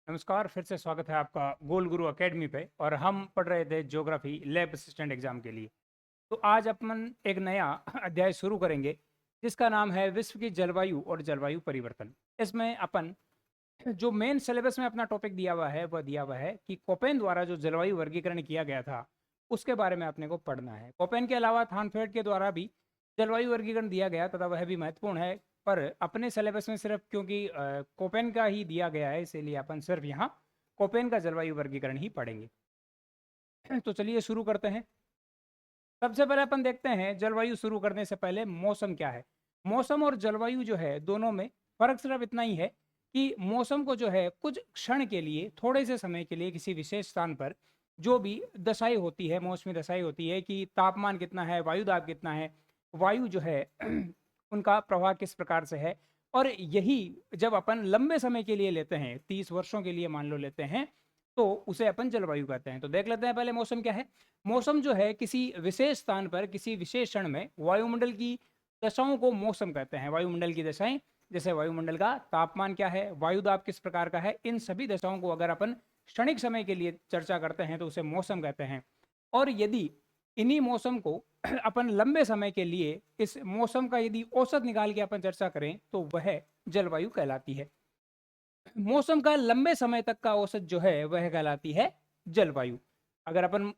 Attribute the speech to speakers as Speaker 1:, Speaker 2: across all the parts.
Speaker 1: नमस्कार, फिर से स्वागत है आपका गोल गुरु एकेडमी पे। और हम पढ़ रहे थे ज्योग्राफी लैब असिस्टेंट एग्जाम के लिए। तो आज अपन एक नया अध्याय शुरू करेंगे जिसका नाम है विश्व की जलवायु और जलवायु परिवर्तन। इसमें अपन जो मेन सिलेबस में अपना टॉपिक दिया हुआ है वह दिया हुआ है कि कोपेन द्वारा जो जलवायु वर्गीकरण किया गया था उसके बारे में अपने को पढ़ना है। कोपेन के अलावा थानफेड के द्वारा भी जलवायु वर्गीकरण दिया गया तथा वह भी महत्वपूर्ण है, पर अपने सिलेबस में सिर्फ क्योंकि कोपेन का ही दिया गया है इसीलिए अपन सिर्फ यहाँ कोपेन का जलवायु वर्गीकरण ही पढ़ेंगे। तो चलिए शुरू करते हैं। सबसे पहले अपन देखते हैं जलवायु शुरू करने से पहले मौसम क्या है। मौसम और जलवायु जो है दोनों में फर्क सिर्फ इतना ही है कि मौसम को जो है कुछ क्षण के लिए, थोड़े से समय के लिए, किसी विशेष स्थान पर जो भी दशाएं होती है, मौसमी दशाएं होती है कि तापमान कितना है, वायु दाब कितना है, वायु जो है उनका प्रवाह किस प्रकार से है, और यही जब अपन लंबे समय के लिए लेते हैं, 30 वर्षों के लिए मान लो लेते हैं, तो उसे अपन जलवायु कहते हैं। तो देख लेते हैं पहले मौसम क्या है। मौसम जो है किसी विशेष स्थान पर किसी विशेष क्षण में वायुमंडल की दशाओं को मौसम कहते हैं। वायुमंडल की दशाएं, जैसे वायुमंडल का तापमान क्या है, वायु दाब किस प्रकार का है, इन सभी दशाओं को अगर अपन क्षणिक समय के लिए चर्चा करते हैं तो उसे मौसम कहते हैं। और यदि इन्हीं मौसम को अपन लंबे समय के लिए, इस मौसम का यदि औसत निकाल के अपन चर्चा करें तो वह जलवायु कहलाती है। मौसम का लंबे समय तक का औसत जो है वह कहलाती है जलवायु। अगर अपन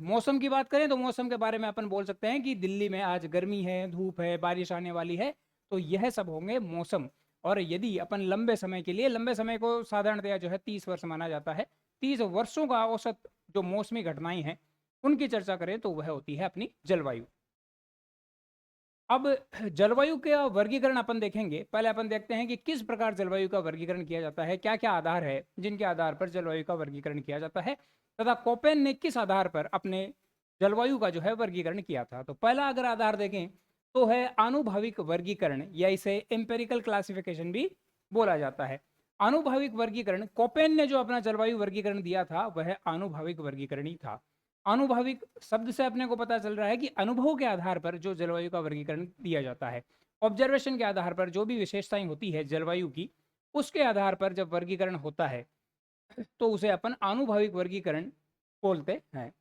Speaker 1: मौसम की बात करें तो मौसम के बारे में अपन बोल सकते हैं कि दिल्ली में आज गर्मी है, धूप है, बारिश आने वाली है, तो यह सब होंगे मौसम। और यदि अपन लंबे समय के लिए, लंबे समय को साधारणतया जो है 30 वर्ष माना जाता है, 30 वर्षों का औसत जो मौसमी घटनाएं हैं उनकी चर्चा करें तो वह होती है अपनी जलवायु। अब जलवायु का वर्गीकरण अपन देखेंगे। पहले अपन देखते हैं कि किस प्रकार जलवायु का वर्गीकरण किया जाता है, क्या क्या आधार है जिनके आधार पर जलवायु का वर्गीकरण किया जाता है, तथा कोपेन ने किस आधार पर अपने जलवायु का जो है वर्गीकरण किया था। तो पहला अगर आधार देखें तो है आनुभाविक वर्गीकरण, या इसे एम्पेरिकल क्लासिफिकेशन भी बोला जाता है। आनुभाविक वर्गीकरण, कोपेन ने जो अपना जलवायु वर्गीकरण दिया था वह आनुभाविक वर्गीकरण ही था। आनुभाविक शब्द से अपने को पता चल रहा है कि अनुभव के आधार पर जो जलवायु का वर्गीकरण दिया जाता है, ऑब्जर्वेशन के आधार पर जो भी विशेषताएं होती है जलवायु की, उसके आधार पर जब वर्गीकरण होता है तो उसे अपन आनुभाविक वर्गीकरण बोलते हैं।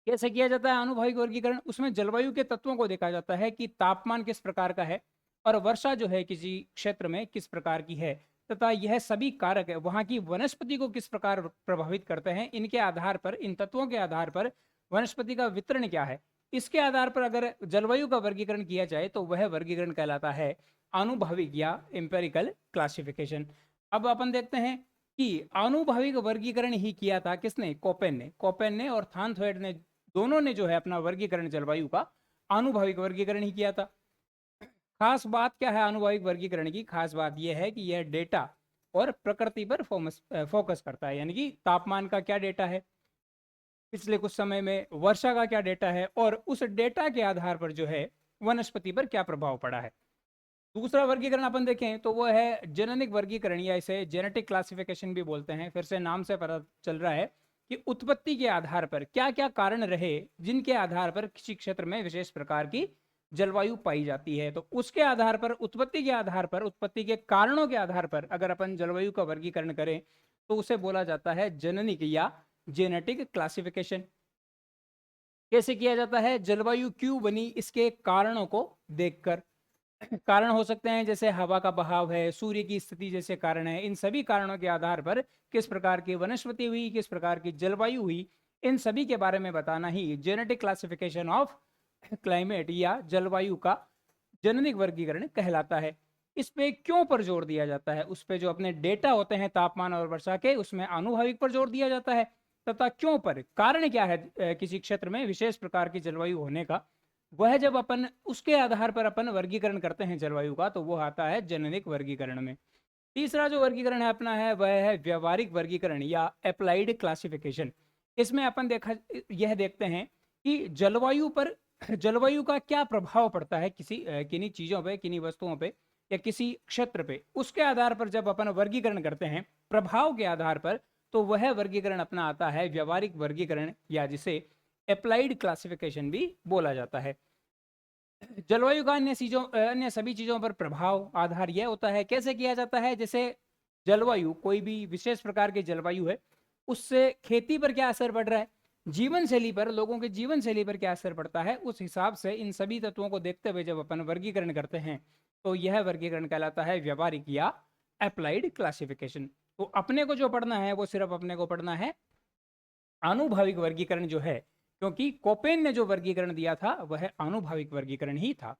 Speaker 1: कैसे किया जाता है आनुभाविक वर्गीकरण? उसमें जलवायु के तत्वों को देखा जाता है कि तापमान किस प्रकार का है और वर्षा जो है किसी क्षेत्र में किस प्रकार की है, तथा यह सभी कारक है वहाँ की वनस्पति को किस प्रकार प्रभावित करते हैं। इनके आधार पर, इन तत्वों के आधार पर वनस्पति का वितरण क्या है, इसके आधार पर अगर जलवायु का वर्गीकरण किया जाए तो वह वर्गीकरण कहलाता है आनुभाविक या एम्पेरिकल क्लासिफिकेशन। अब अपन देखते हैं कि आनुभाविक वर्गीकरण ही किया था किसने? कोपेन ने। कोपेन ने और थानथ्वेड ने, दोनों ने जो है अपना वर्गीकरण जलवायु का आनुभाविक वर्गीकरण ही किया था। खास बात क्या है आनुभाविक वर्गीकरण की? खास बात यह है कि यह डेटा और प्रकृति पर फोकस करता है, यानी कि तापमान का क्या डेटा है, पिछले कुछ समय में वर्षा का क्या डेटा है, और उस डेटा के आधार पर जो है वनस्पति पर क्या प्रभाव पड़ा है। दूसरा वर्गीकरण अपन देखें तो वो है जेनेटिक वर्गीकरण, या इसे जेनेटिक क्लासिफिकेशन भी बोलते हैं। फिर से नाम से पता चल रहा है कि उत्पत्ति के आधार पर क्या क्या कारण रहे जिनके आधार पर किसी क्षेत्र में विशेष प्रकार की जलवायु पाई जाती है। तो उसके आधार पर, उत्पत्ति के आधार पर, उत्पत्ति के कारणों के आधार पर अगर अपन जलवायु का वर्गीकरण करें तो उसे बोला जाता है जेनेटिक या जेनेटिक क्लासिफिकेशन। कैसे किया जाता है? जलवायु क्यों बनी इसके कारणों को देखकर। कारण हो सकते हैं जैसे हवा का बहाव है, सूर्य की स्थिति जैसे कारण है। इन सभी कारणों के आधार पर किस प्रकार की वनस्पति हुई, किस प्रकार की जलवायु हुई, इन सभी के बारे में बताना ही जेनेटिक क्लासिफिकेशन ऑफ क्लाइमेट या जलवायु का जेनेटिक वर्गीकरण कहलाता है। इस पे क्यों पर जोर दिया जाता है? उस पे जो अपने डेटा होते हैं तापमान और वर्षा के, उसमें आनुभाविक पर जोर दिया जाता है। तथा क्यों पर, कारण क्या है किसी क्षेत्र में विशेष प्रकार की जलवायु होने का, वह जब अपन उसके आधार पर अपन वर्गीकरण करते हैं जलवायु का तो वो आता है जेनेटिक वर्गीकरण में। तीसरा जो वर्गीकरण है अपना है वह है व्यवहारिक वर्गीकरण या अप्लाइड क्लासिफिकेशन। इसमें अपन यह देखते हैं कि जलवायु पर, जलवायु का क्या प्रभाव पड़ता है किसी किन्हीं चीजों पे, किन्हीं वस्तुओं पे या किसी क्षेत्र पे, उसके आधार पर जब अपन वर्गीकरण करते हैं प्रभाव के आधार पर, तो वह वर्गीकरण अपना आता है व्यवहारिक वर्गीकरण, या जिसे अप्लाइड क्लासिफिकेशन भी बोला जाता है। जलवायु का अन्य सभी चीजों पर प्रभाव आधार यह होता है कैसे किया जाता है। जैसे जलवायु, कोई भी विशेष प्रकार की जलवायु है, उससे खेती पर क्या असर पड़ रहा है, जीवन शैली पर, लोगों के जीवन शैली पर क्या असर पड़ता है, उस हिसाब से इन सभी तत्वों को देखते हुए जब अपन वर्गीकरण करते हैं तो यह वर्गीकरण कहलाता है व्यवहारिक या अप्लाइड क्लासिफिकेशन। तो अपने को जो पढ़ना है वो सिर्फ अपने को पढ़ना है आनुभाविक वर्गीकरण जो है, क्योंकि कोपेन ने जो वर्गीकरण दिया था वह आनुभाविक वर्गीकरण ही था।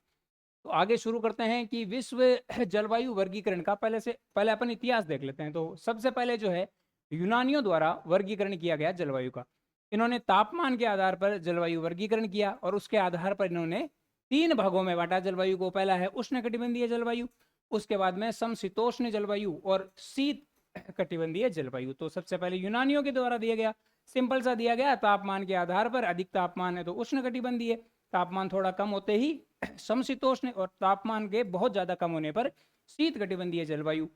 Speaker 1: तो आगे शुरू करते हैं कि विश्व जलवायु वर्गीकरण का पहले अपन इतिहास देख लेते हैं। तो सबसे पहले जो है यूनानियों द्वारा वर्गीकरण किया गया जलवायु का। इन्होंने तापमान के आधार पर जलवायु वर्गीकरण किया और उसके आधार पर इन्होंने 3 भागों में बांटा जलवायु को। पहला है उष्णकटिबंधीय जलवायु, उसके बाद में समशीतोष्ण जलवायु और शीत कटिबंधीय जलवायु। तो सबसे पहले यूनानियों के द्वारा दिया गया, सिंपल सा दिया गया, तापमान के आधार पर अधिक तापमान है तो उष्णकटिबंधीय, तापमान थोड़ा कम होते ही समशीतोष्ण और तापमान के बहुत ज्यादा कम होने पर शीत कटिबंधीय जलवायु।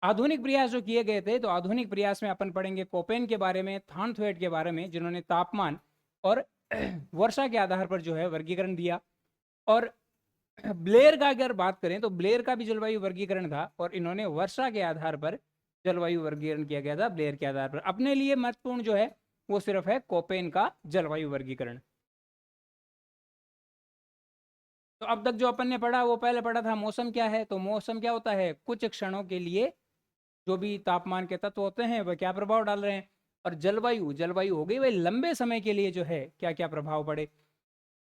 Speaker 1: आधुनिक प्रयास जो किए गए थे, तो आधुनिक प्रयास में अपन पढ़ेंगे कोपेन के बारे में, थानथवेट के बारे में, जिन्होंने तापमान और वर्षा के आधार पर जो है वर्गीकरण दिया। और ब्लेयर का अगर बात करें तो ब्लेयर का भी जलवायु वर्गीकरण था और इन्होंने वर्षा के आधार पर जलवायु वर्गीकरण किया गया था ब्लेयर के आधार पर। अपने लिए महत्वपूर्ण जो है वो सिर्फ है कोपेन का जलवायु वर्गीकरण। तो अब तक जो अपन ने पढ़ा वो पहले पढ़ा था मौसम क्या है। तो मौसम क्या होता है, कुछ क्षणों के लिए जो भी तापमान के तत्व होते हैं वह क्या प्रभाव डाल रहे हैं। और जलवायु, जलवायु हो गई वही लंबे समय के लिए जो है क्या क्या प्रभाव पड़े।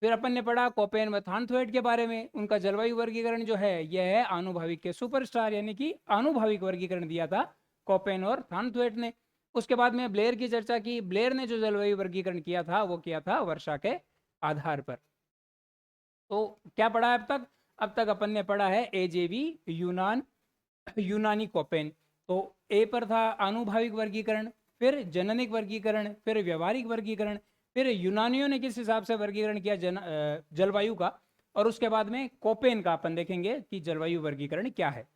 Speaker 1: फिर अपन ने पढ़ा कोपेन व थानथवेट के बारे में, उनका जलवायु वर्गीकरण जो है यह है आनुभाविक के सुपरस्टार, यानी कि आनुभाविक वर्गीकरण दिया था कोपेन और थानथवेट ने। उसके बाद में ब्लेयर की चर्चा की, ब्लेयर ने जो जलवायु वर्गीकरण किया था वो किया था वर्षा के आधार पर। तो क्या पढ़ा है अब तक, अब तक अपन ने पढ़ा है एजेवी, यूनानी कोपेन। तो ए पर था आनुभाविक वर्गीकरण, फिर जननिक वर्गीकरण, फिर व्यवहारिक वर्गीकरण, फिर यूनानियों ने किस हिसाब से वर्गीकरण किया जलवायु का, और उसके बाद में कोपेन का अपन देखेंगे कि जलवायु वर्गीकरण क्या है।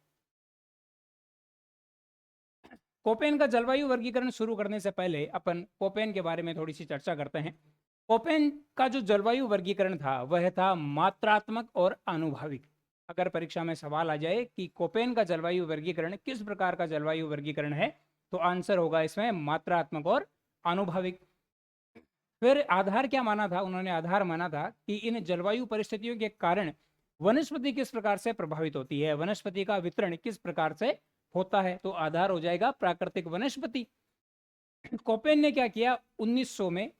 Speaker 1: कोपेन का जलवायु वर्गीकरण शुरू करने से पहले अपन कोपेन के बारे में थोड़ी सी चर्चा करते हैं। कोपेन का जो जलवायु वर्गीकरण था वह था मात्रात्मक और आनुभाविक। अगर परीक्षा में सवाल आ जाए कि कोपेन का जलवायु वर्गीकरण किस प्रकार का जलवायु वर्गीकरण है, तो आंसर होगा इसमें मात्रात्मक और आनुभाविक। फिर आधार क्या माना था, उन्होंने आधार माना था कि इन जलवायु परिस्थितियों के कारण वनस्पति किस प्रकार से प्रभावित होती है, वनस्पति का वितरण किस प्रकार से होता है। तो आधार हो जाएगा प्राकृतिक वनस्पति। कोपेन ने क्या किया, 1900 में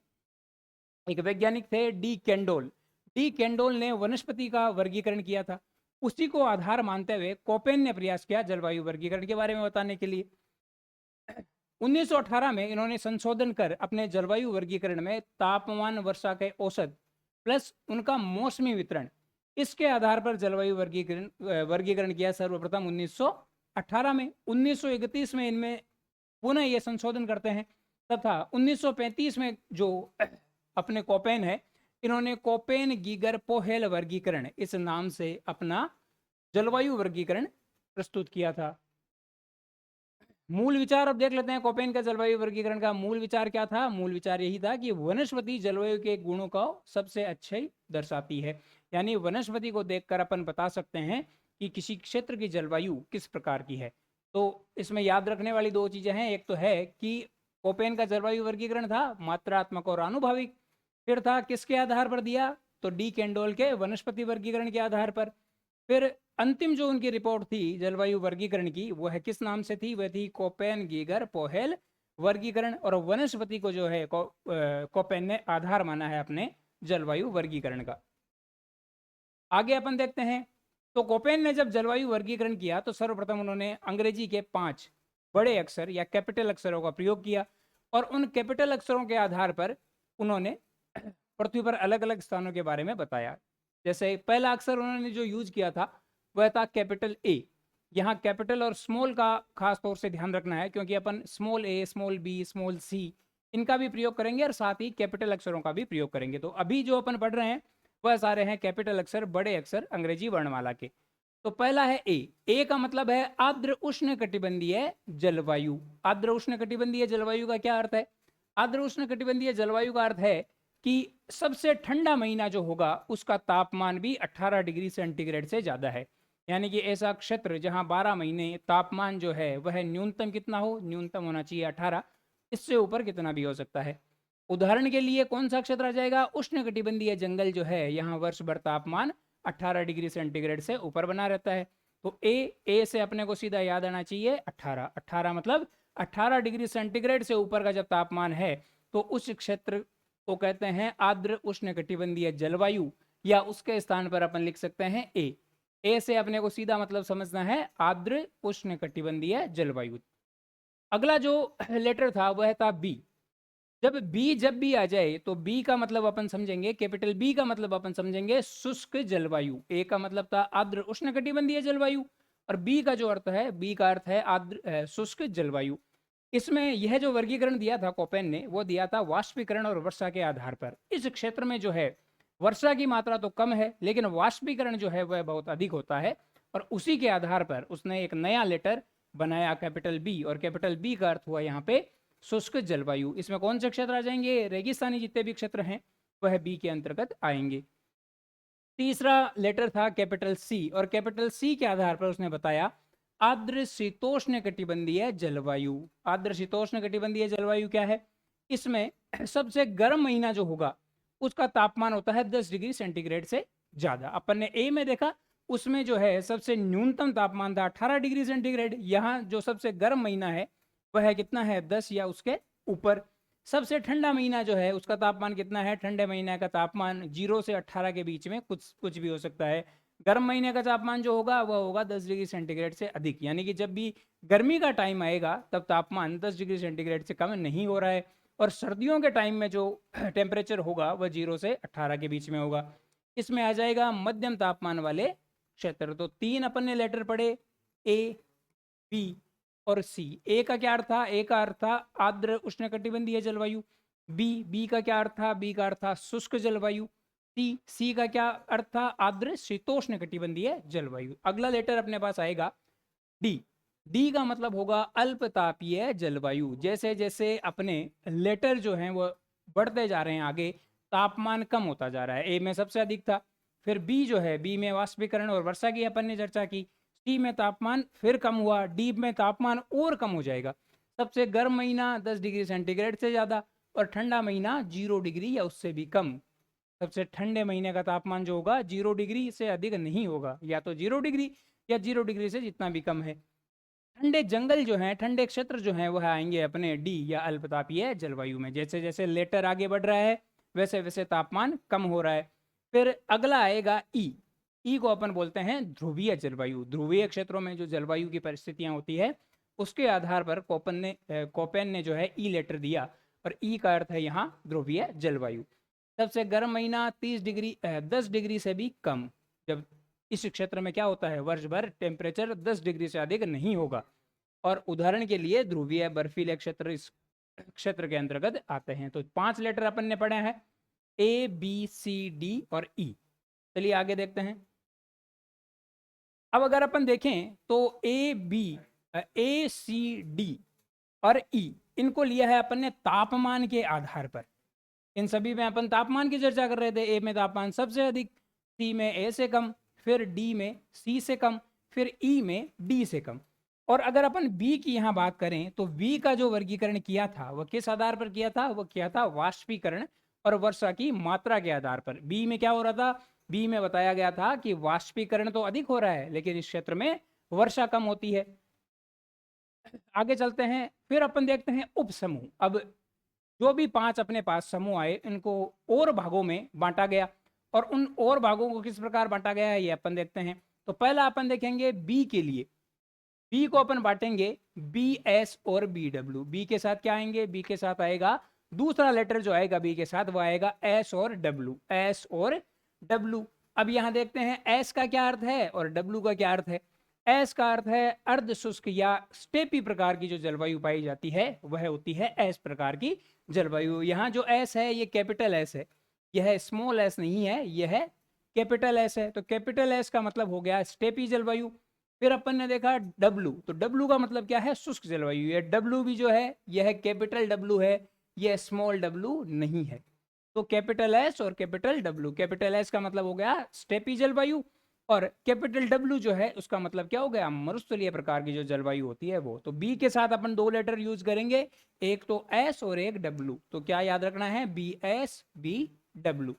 Speaker 1: एक वैज्ञानिक थे डी कैंडोल ने वनस्पति का वर्गीकरण किया था। उसी को आधार मानते हुए कोपेन ने प्रयास किया जलवायु वर्गीकरण के बारे में बताने के लिए। 1918 में इन्होंने संशोधन कर अपने जलवायु वर्गीकरण में तापमान, वर्षा के औसत प्लस उनका मौसमी वितरण, इसके आधार पर जलवायु वर्गीकरण किया सर्वप्रथम 1918 में। 1931 में इनमें पुनः ये संशोधन करते हैं तथा 1935 में जो अपने कोपेन है, इन्होंने कोपेन गीगर पोहेल वर्गीकरण इस नाम से अपना जलवायु वर्गीकरण प्रस्तुत किया था। मूल विचार अब देख लेते हैं कोपेन का जलवायु वर्गीकरण का मूल विचार क्या था। मूल विचार यही था कि वनस्पति जलवायु के गुणों को सबसे अच्छे दर्शाती है, यानी वनस्पति को देखकर अपन बता सकते हैं कि किसी क्षेत्र की जलवायु किस प्रकार की है। तो इसमें याद रखने वाली 2 चीजें हैं, एक तो है कि कोपेन का जलवायु वर्गीकरण था मात्रात्मक और आनुभाविक, फिर था किसके आधार पर दिया, तो डी कैंडोल के वनस्पति वर्गीकरण के आधार पर। फिर अंतिम जो उनकी रिपोर्ट थी जलवायु वर्गीकरण की, वह किस नाम से थी, वह थी कोपेन गीगर पोहेल वर्गीकरण। और वनस्पति को जो है कोपेन ने आधार माना है अपने जलवायु वर्गीकरण का। आगे अपन देखते हैं, तो कोपेन ने जब जलवायु वर्गीकरण किया तो सर्वप्रथम उन्होंने अंग्रेजी के 5 बड़े अक्षर या कैपिटल अक्षरों का प्रयोग किया और उन कैपिटल अक्षरों के आधार पर उन्होंने पृथ्वी पर अलग अलग स्थानों के बारे में बताया। जैसे पहला अक्षर उन्होंने जो यूज किया था वह था कैपिटल ए। यहाँ कैपिटल और स्मॉल का खास तौर से ध्यान रखना है, क्योंकि अपन स्मॉल ए, स्मॉल बी, स्मॉल सी इनका भी प्रयोग करेंगे और साथ ही कैपिटल अक्षरों का भी प्रयोग करेंगे। तो अभी जो अपन पढ़ रहे हैं वह सारे हैं कैपिटल अक्षर, बड़े अक्षर अंग्रेजी वर्णमाला के। तो पहला है ए का मतलब है आर्द्र उष्ण कटिबंधीय जलवायु। आर्द्र उष्ण कटिबंधीय जलवायु का क्या अर्थ है, आर्द्र उष्ण कटिबंधीय जलवायु का अर्थ है कि सबसे ठंडा महीना जो होगा उसका तापमान भी 18 डिग्री सेंटीग्रेड से ज्यादा है, यानी कि ऐसा क्षेत्र जहां 12 महीने तापमान जो है वह न्यूनतम कितना हो, न्यूनतम होना चाहिए 18, इससे ऊपर कितना भी हो सकता है। उदाहरण के लिए कौन सा क्षेत्र आ जाएगा, उष्णकटिबंधीय जंगल जो है यहाँ वर्ष भर तापमान 18 डिग्री सेंटीग्रेड से ऊपर बना रहता है। तो ए से अपने को सीधा याद आना चाहिए 18, 18 मतलब 18 डिग्री सेंटीग्रेड से ऊपर का जब तापमान है तो उस क्षेत्र को कहते हैं आर्द्र उष्णकटिबंधीय जलवायु, या उसके स्थान पर अपन लिख सकते हैं ए से अपने को सीधा मतलब समझना है आर्द्र उष्णकटिबंधीय जलवायु। अगला जो लेटर था वह था बी। जब भी आ जाए तो बी का मतलब अपन समझेंगे, कैपिटल बी का मतलब अपन समझेंगे शुष्क जलवायु। ए का मतलब था आर्द्र उष्णकटिबंधीय जलवायु और बी का जो अर्थ है, बी का अर्थ है आर्द्र शुष्क जलवायु। इसमें यह जो वर्गीकरण दिया था कोपेन ने, वो दिया था वाष्पीकरण और वर्षा के आधार पर। इस क्षेत्र में जो है वर्षा की मात्रा तो कम है लेकिन वाष्पीकरण जो है वह बहुत अधिक होता है, और उसी के आधार पर उसने एक नया लेटर बनाया कैपिटल बी, और कैपिटल बी का अर्थ हुआ यहाँ पे शुष्क जलवायु। इसमें कौन से क्षेत्र आ जाएंगे, रेगिस्तानी जितने भी क्षेत्र हैं वह बी के अंतर्गत आएंगे। तीसरा लेटर था कैपिटल सी, और कैपिटल सी के आधार पर उसने बताया आर्द्र शीतोष्ण कटिबंधीय जलवायु। आर्द्र शीतोष्ण कटिबंधीय जलवायु क्या है, इसमें सबसे गर्म महीना जो होगा उसका तापमान होता है 10 डिग्री सेंटीग्रेड से ज्यादा। अपन ने ए में देखा, उसमें जो है सबसे न्यूनतम तापमान था 18 डिग्री सेंटीग्रेड। यहाँ जो सबसे गर्म महीना है वह कितना है, 10 या उसके ऊपर। सबसे ठंडा महीना जो है उसका तापमान कितना है, ठंडे महीने का तापमान 0 से 18 के बीच में कुछ कुछ भी हो सकता है। गर्म महीने का तापमान जो होगा वह होगा 10 डिग्री सेंटीग्रेड से अधिक। यानी कि जब भी गर्मी का टाइम आएगा तब तापमान 10 डिग्री सेंटीग्रेड से कम नहीं हो रहा है, और सर्दियों के टाइम में जो टेम्परेचर होगा वह 0 से 18 के बीच में होगा। इसमें आ जाएगा मध्यम तापमान वाले क्षेत्र। तो 3 अपन ने लेटर पढ़े, ए, बी और सी। ए का क्या अर्थ था, ए का अर्थ था आर्द्र उष्णकटिबंधीय जलवायु। बी का क्या अर्थ था, बी का अर्थ था शुष्क जलवायु। सी का क्या अर्थ था, आर्द्र शीतोष्ण कटिबंधीय जलवायु। अगला लेटर अपने पास आएगा डी। डी का मतलब होगा अल्पतापीय जलवायु। जैसे जैसे अपने लेटर जो हैं वो बढ़ते जा रहे हैं आगे, तापमान कम होता जा रहा है। ए में सबसे अधिक था, फिर बी जो है, बी में वाष्पीकरण और वर्षा की अपन ने चर्चा की। सी में तापमान फिर कम हुआ, डी में तापमान और कम हो जाएगा। सबसे गर्म महीना 10 डिग्री सेंटीग्रेड से ज़्यादा, और ठंडा महीना 0 डिग्री या उससे भी कम। सबसे ठंडे महीने का तापमान जो होगा 0 डिग्री से अधिक नहीं होगा, या तो 0 डिग्री या 0 डिग्री से जितना भी कम है। ठंडे जंगल जो हैं, ठंडे क्षेत्र जो हैं वह आएंगे अपने डी या अल्पतापीय जलवायु में। जैसे जैसे लेटर आगे बढ़ रहा है वैसे वैसे तापमान कम हो रहा है। फिर अगला आएगा ई को अपन बोलते हैं ध्रुवीय जलवायु। ध्रुवीय क्षेत्रों में जो जलवायु की परिस्थितियां होती है उसके आधार पर कोपेन ने जो है ई लेटर दिया, और ई का अर्थ है यहाँ ध्रुवीय जलवायु। सबसे गर्म महीना 10 डिग्री से भी कम। जब इस क्षेत्र में क्या होता है, वर्ष भर टेम्परेचर 10 डिग्री से अधिक नहीं होगा। और उदाहरण के लिए ध्रुवीय बर्फीले क्षेत्र इस क्षेत्र के अंतर्गत आते हैं। तो 5 लेटर अपन ने पढ़े हैं, ए, बी, सी, डी और ई। चलिए आगे देखते हैं। अब अगर अपन देखें तो ए, सी, डी और ई, इनको लिया है अपन ने तापमान के आधार पर। इन सभी में अपन तापमान की चर्चा कर रहे थे। ए में तापमान सबसे अधिक, सी में ए से कम, फिर डी में सी से कम, फिर ई में डी से कम। और अगर अपन बी की यहाँ बात करें तो बी का जो वर्गीकरण किया था वह किस आधार पर किया था, वह किया था वाष्पीकरण और वर्षा की मात्रा के आधार पर। बी में क्या हो रहा था, बी में बताया गया था कि वाष्पीकरण तो अधिक हो रहा है लेकिन इस क्षेत्र में वर्षा कम होती है। आगे चलते हैं, फिर अपन देखते हैं उपसमूह। अब जो भी 5 अपने पास समूह आए इनको और भागों में बांटा गया, और उन और भागों को किस प्रकार बांटा गया है ये अपन देखते हैं। तो पहला अपन देखेंगे बी के लिए। बी को अपन बांटेंगे बी एस और बी डब्ल्यू। बी के साथ क्या आएंगे, बी के साथ आएगा दूसरा लेटर जो आएगा बी के साथ वो आएगा एस और डब्ल्यू, एस और डब्ल्यू। अब यहां देखते हैं एस का क्या अर्थ है और डब्ल्यू का क्या अर्थ है। एस का अर्थ है अर्ध शुष्क या स्टेपी प्रकार की जो जलवायु पाई जाती है वह होती है एस प्रकार की जलवायु। यहाँ जो एस है ये कैपिटल एस है, यह स्मॉल एस नहीं है, यह कैपिटल एस है। तो कैपिटल एस का मतलब हो गया स्टेपी जलवायु। फिर अपन ने देखा डब्लू, तो डब्लू का मतलब क्या है, शुष्क जलवायु। ये डब्लू भी जो है यह कैपिटल डब्लू है, यह स्मॉल डब्लू नहीं है। तो कैपिटल एस और कैपिटल डब्लू। कैपिटल एस का मतलब हो गया स्टेपी जलवायु, और कैपिटल डब्ल्यू जो है उसका मतलब क्या हो गया, मरुस्थलीय प्रकार की जो जलवायु होती है वो। तो बी के साथ अपन 2 लेटर यूज करेंगे, एक तो एस और एक डब्ल्यू। तो क्या याद रखना है, बी एस बी डब्ल्यू।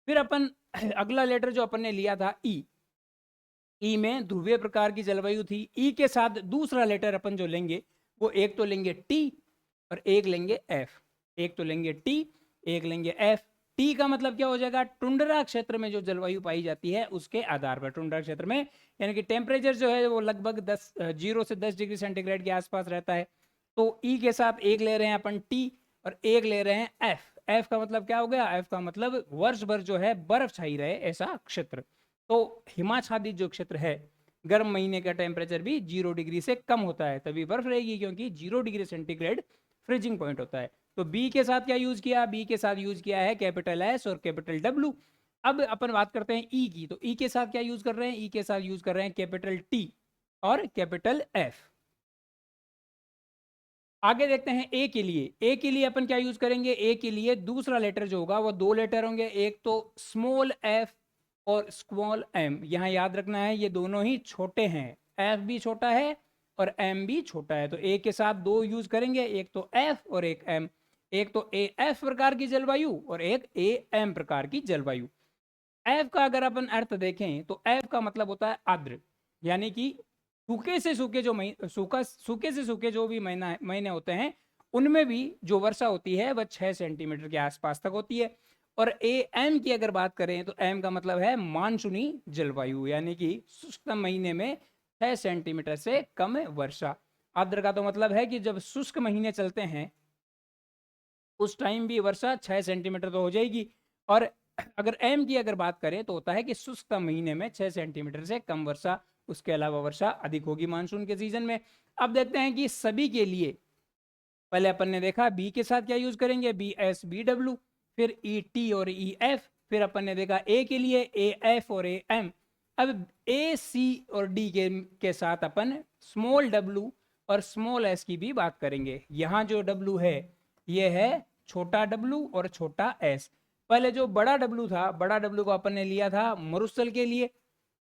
Speaker 1: फिर अपन अगला लेटर जो अपन ने लिया था ई, ई में ध्रुवीय प्रकार की जलवायु थी। ई के साथ दूसरा लेटर अपन जो लेंगे वो एक तो लेंगे टी और एक लेंगे एफ। एक तो लेंगे टी, एक लेंगे एफ। टी का मतलब क्या हो जाएगा, टुंड्रा क्षेत्र में जो जलवायु पाई जाती है उसके आधार पर। टुंड्रा क्षेत्र में यानी कि टेम्परेचर जो है वो लगभग 0 से 10 डिग्री सेंटीग्रेड के आसपास रहता है। तो ई के साथ एक ले रहे हैं अपन टी और एक ले रहे हैं एफ। एफ का मतलब क्या हो गया, एफ का मतलब वर्ष भर जो है बर्फ छाई रहे ऐसा क्षेत्र। तो हिमाच्छादित जो क्षेत्र है, गर्म महीने का टेम्परेचर भी 0 डिग्री से कम होता है, तभी बर्फ रहेगी, क्योंकि 0 डिग्री सेंटीग्रेड फ्रीजिंग पॉइंट होता है। तो बी के साथ क्या यूज किया, बी के साथ यूज किया है कैपिटल एस और कैपिटल डब्ल्यू। अब अपन बात करते हैं ई की। तो ई के साथ क्या यूज कर रहे हैं, ई के साथ यूज कर रहे हैं कैपिटल टी और कैपिटल एफ। आगे देखते हैं ए के लिए। ए के लिए अपन क्या यूज करेंगे, ए के लिए दूसरा लेटर जो होगा वो 2 लेटर होंगे, एक तो स्मॉल एफ और स्मॉल एम। यहां याद रखना है ये दोनों ही छोटे हैं, एफ भी छोटा है और एम भी छोटा है। तो ए के साथ 2 यूज करेंगे, एक तो एफ और एक एम। एक तो ए एफ प्रकार की जलवायु और एक ए एम प्रकार की जलवायु। एफ का अगर अपन अर्थ देखें तो एफ का मतलब होता है आर्द्र, यानी कि सूखे से सूखे जो सूखे से सूखे जो भी महीने होते हैं उनमें भी जो वर्षा होती है वह 6 सेंटीमीटर के आसपास तक होती है। और ए एम की अगर बात करें तो एम का मतलब है मानसूनी जलवायु, यानी कि शुष्क महीने में 6 सेंटीमीटर से कम वर्षा। आर्द्र का तो मतलब है कि जब शुष्क महीने चलते हैं उस टाइम भी वर्षा 6 सेंटीमीटर तो हो जाएगी। और अगर एम की अगर बात करें तो होता है कि शुष्क महीने में 6 सेंटीमीटर से कम वर्षा, उसके अलावा वर्षा अधिक होगी मानसून के सीजन में। अब देखते हैं कि सभी के लिए, पहले अपन ने देखा बी के साथ क्या यूज करेंगे, बी एस बी डब्ल्यू, फिर ई टी और ई एफ। फिर अपन ने देखा ए के लिए ए एफ और ए एम। अब ए सी और डी के साथ अपन स्मॉल डब्ल्यू और स्मॉल एस की भी बात करेंगे। यहाँ जो डब्ल्यू है ये है छोटा डब्ल्यू और छोटा एस। पहले जो बड़ा डब्ल्यू था, बड़ा डब्ल्यू को अपन ने लिया था मरुस्थल के लिए,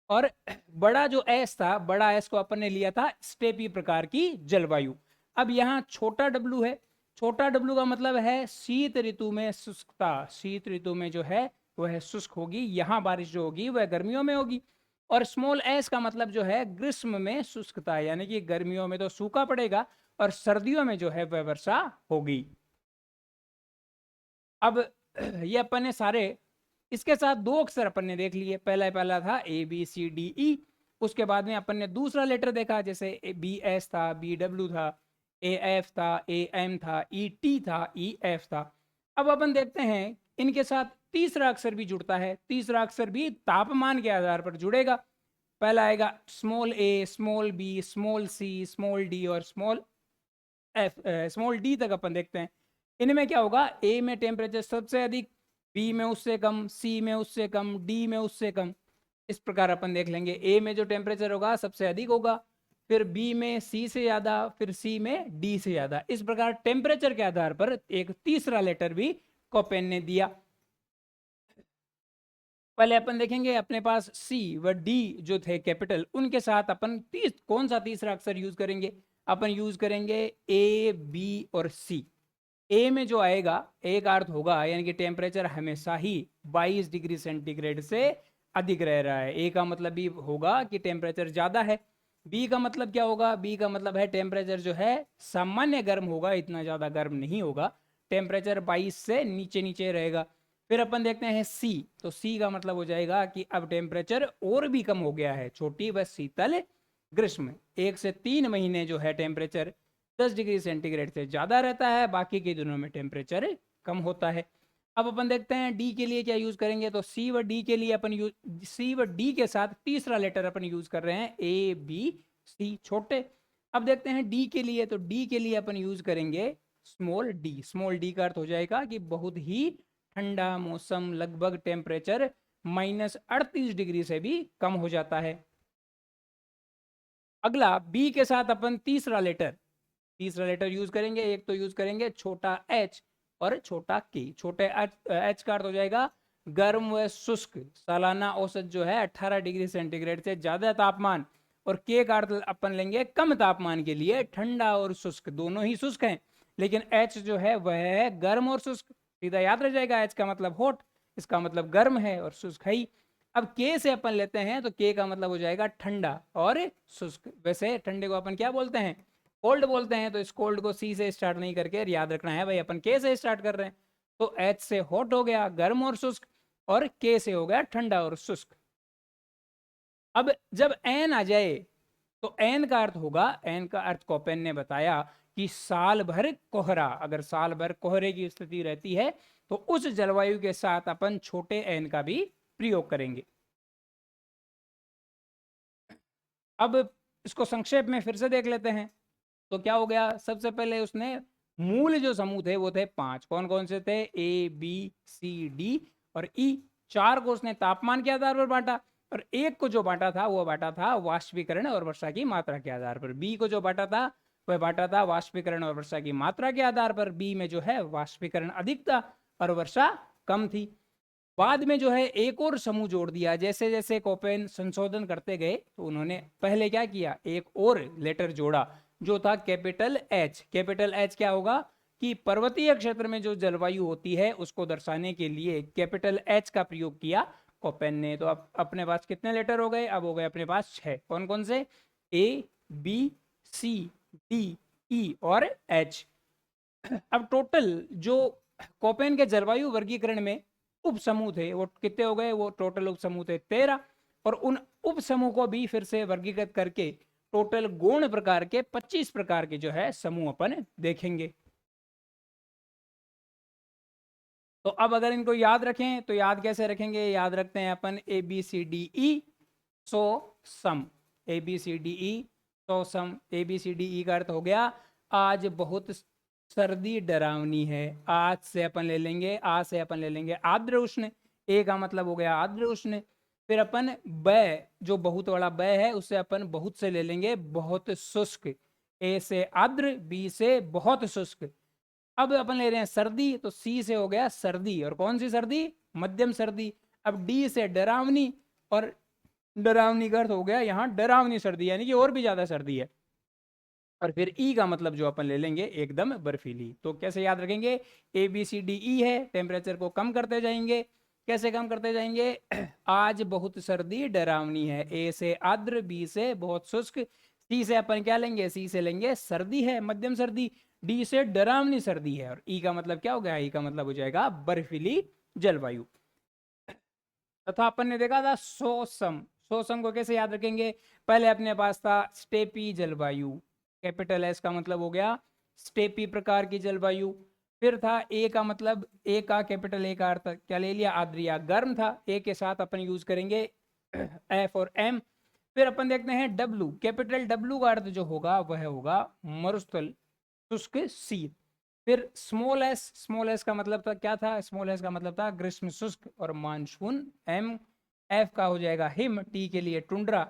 Speaker 1: और बड़ा जो एस था, बड़ा एस को अपन ने लिया था स्टेपी प्रकार की जलवायु। अब यहाँ छोटा डब्ल्यू है, छोटा डब्ल्यू का मतलब है शीत ऋतु में शुष्कता। शीत ऋतु में जो है वह शुष्क होगी, यहाँ बारिश जो होगी वह गर्मियों में होगी। और स्मॉल एस का मतलब जो है ग्रीष्म में शुष्कता, यानी कि गर्मियों में तो सूखा पड़ेगा और सर्दियों में जो है वह वर्षा होगी। अब ये अपन ने सारे, इसके साथ 2 अक्षर अपन ने देख लिए। पहला था ए बी सी डी ई, उसके बाद में अपन ने दूसरा लेटर देखा, जैसे बी एस था, बी डब्ल्यू था, ए एफ था, ए एम था, ई टी था, ई एफ था। अब अपन देखते हैं इनके साथ तीसरा अक्षर भी जुड़ता है। तीसरा अक्षर भी तापमान के आधार पर जुड़ेगा। पहला आएगा स्मॉल ए, small B, small C, small D और स्मॉल एफ, स्मॉल डी तक अपन देखते हैं। इनमें क्या होगा, ए में टेम्परेचर सबसे अधिक, बी में उससे कम, सी में उससे कम, डी में उससे कम। इस प्रकार अपन देख लेंगे, ए में जो टेम्परेचर होगा सबसे अधिक होगा, फिर बी में सी से ज्यादा, फिर सी में डी से ज्यादा। इस प्रकार टेम्परेचर के आधार पर एक तीसरा लेटर भी कोपेन ने दिया। पहले अपन देखेंगे अपने पास सी व डी जो थे कैपिटल, उनके साथ अपन कौन सा तीसरा अक्षर यूज करेंगे। अपन यूज करेंगे ए बी और सी। ए में जो आएगा, ए का अर्थ होगा यानी कि टेम्परेचर हमेशा ही 22 डिग्री सेंटीग्रेड से अधिक रह रहा है। ए का मतलब भी होगा कि टेम्परेचर ज्यादा है। बी का मतलब क्या होगा, बी का मतलब है टेम्परेचर जो है सामान्य गर्म होगा, इतना ज्यादा गर्म नहीं होगा, टेम्परेचर 22 से नीचे नीचे रहेगा। फिर अपन देखते हैं सी, तो सी का मतलब हो जाएगा कि अब टेम्परेचर और भी कम हो गया है, छोटी व शीतल ग्रीष्म। 1 से 3 महीने जो है टेम्परेचर 10 डिग्री सेंटीग्रेड से ज्यादा रहता है, बाकी के दिनों में टेम्परेचर कम होता है। अब अपन देखते हैं डी के लिए क्या यूज करेंगे। तो सी व डी के लिए अपन सी व डी के साथ तीसरा लेटर अपन यूज कर रहे हैं ए बी सी, छोटे। अब देखते हैं डी के लिए, तो डी के लिए अपन यूज करेंगे स्मॉल डी। स्मॉल डी का अर्थ हो जाएगा कि बहुत ही ठंडा मौसम, लगभग टेम्परेचर -38 डिग्री से भी कम हो जाता है। अगला बी के साथ अपन तीसरा लेटर यूज करेंगे। एक तो यूज करेंगे छोटा एच और छोटा के। छोटे एच का अर्थ हो जाएगा गर्म व शुष्क सालाना औसत जो है 18 डिग्री सेंटीग्रेड से ज्यादा तापमान, और के का अर्थ अपन लेंगे कम तापमान के लिए ठंडा और शुष्क, दोनों ही शुष्क हैं, लेकिन एच जो है वह है गर्म और शुष्क। सीधा याद रह जाएगा, एच का मतलब हॉट, इसका मतलब गर्म है और शुष्क है ही। अब के से अपन लेते हैं तो के का मतलब हो जाएगा ठंडा और शुष्क। वैसे ठंडे को अपन क्या बोलते हैं, कोल्ड बोलते हैं, तो इस कोल्ड को सी से स्टार्ट नहीं करके याद रखना है भाई, अपन के से स्टार्ट कर रहे हैं। तो एच से हॉट हो गया गर्म और शुष्क, और के से हो गया ठंडा और शुष्क। अब जब एन आ जाए तो एन का अर्थ होगा, एन का अर्थ कोपेन ने बताया कि साल भर कोहरा, अगर साल भर कोहरे की स्थिति रहती है तो उस जलवायु के साथ अपन छोटे एन का भी प्रयोग करेंगे। अब इसको संक्षेप में फिर से देख लेते हैं। तो क्या हो गया, सबसे पहले उसने मूल जो समूह थे वो थे 5, कौन कौन से थे, ए बी सी डी और ई। 4 को उसने तापमान के आधार पर बांटा, और एक को जो बांटा था वो बांटा था वाष्पीकरण और वर्षा की मात्रा के आधार पर। बी को जो बांटा था वह बांटा था वाष्पीकरण और वर्षा की मात्रा के आधार पर। बी में जो है वाष्पीकरण अधिक था और वर्षा कम थी। बाद में जो है एक और समूह जोड़ दिया, जैसे जैसे कोपेन संशोधन करते गए तो उन्होंने पहले क्या किया, एक और लेटर जोड़ा जो था कैपिटल एच। कैपिटल एच क्या होगा कि पर्वतीय क्षेत्र में जो जलवायु होती है उसको दर्शाने के लिए कैपिटल एच का प्रयोग किया कोपेन ने। तो अब अपने पास कितने लेटर हो गए, अब हो गए अपने पास 6, कौन कौन से, ए बी सी डी ई और एच। अब टोटल जो कोपेन के जलवायु वर्गीकरण में उप समूह थे वो कितने हो गए, वो टोटल उप समूह थे 13, और उन उप समूह को भी फिर से वर्गीकृत करके टोटल गौण प्रकार के 25 प्रकार के जो है समूह अपन देखेंगे। तो अब अगर इनको याद रखें तो याद कैसे रखेंगे, याद रखते हैं अपन A B C D E so sum, A B C D E so sum. A B C D E का अर्थ हो गया आज बहुत सर्दी डरावनी है, आज से अपन ले लेंगे, आज से अपन ले लेंगे आर्द्र उष्ण। ए का मतलब हो गया आर्द्र उष्ण। फिर अपन ब जो बहुत बड़ा ब है उससे अपन बहुत से ले लेंगे बहुत शुष्क। ए से आर्द्र, बी से बहुत शुष्क। अब अपन ले रहे हैं सर्दी, तो सी से हो गया सर्दी, और कौन सी सर्दी, मध्यम सर्दी। अब डी से डरावनी, और डरावनी का अर्थ हो गया यहाँ डरावनी सर्दी, यानी कि और भी ज्यादा सर्दी है। और फिर ई का मतलब जो अपन ले लेंगे एकदम बर्फीली। तो कैसे याद रखेंगे, ए बी सी डी ई है, टेम्परेचर को कम करते जाएंगे, कैसे कम करते जाएंगे, आज बहुत सर्दी डरावनी है, ए से आर्द्र, बी से बहुत शुष्क, सी से अपन क्या लेंगे, सी से लेंगे सर्दी है मध्यम सर्दी, डी से डरावनी सर्दी है, और ई का मतलब क्या हो गया, ई का मतलब हो जाएगा बर्फीली जलवायु। तथा अपन ने देखा था सोसम, सोसम को कैसे याद रखेंगे, पहले अपने पास था स्टेपी जलवायु, कैपिटल एस का मतलब हो गया स्टेपी प्रकार की जलवायु। फिर था ए का मतलब, ए का कैपिटल ए का अर्थ क्या ले लिया, आर्द्रिया गर्म था, ए के साथ अपन यूज करेंगे एफ और एम। फिर अपन देखते हैं डब्लू, कैपिटल डब्लू का अर्थ जो होगा वह होगा मरुस्थल शुष्क शीत। फिर स्मॉल एस का मतलब था क्या था, स्मॉल एस का मतलब था ग्रीष्म शुष्क और मानसून। एम एफ का हो जाएगा हिम, टी के लिए टुंड्रा,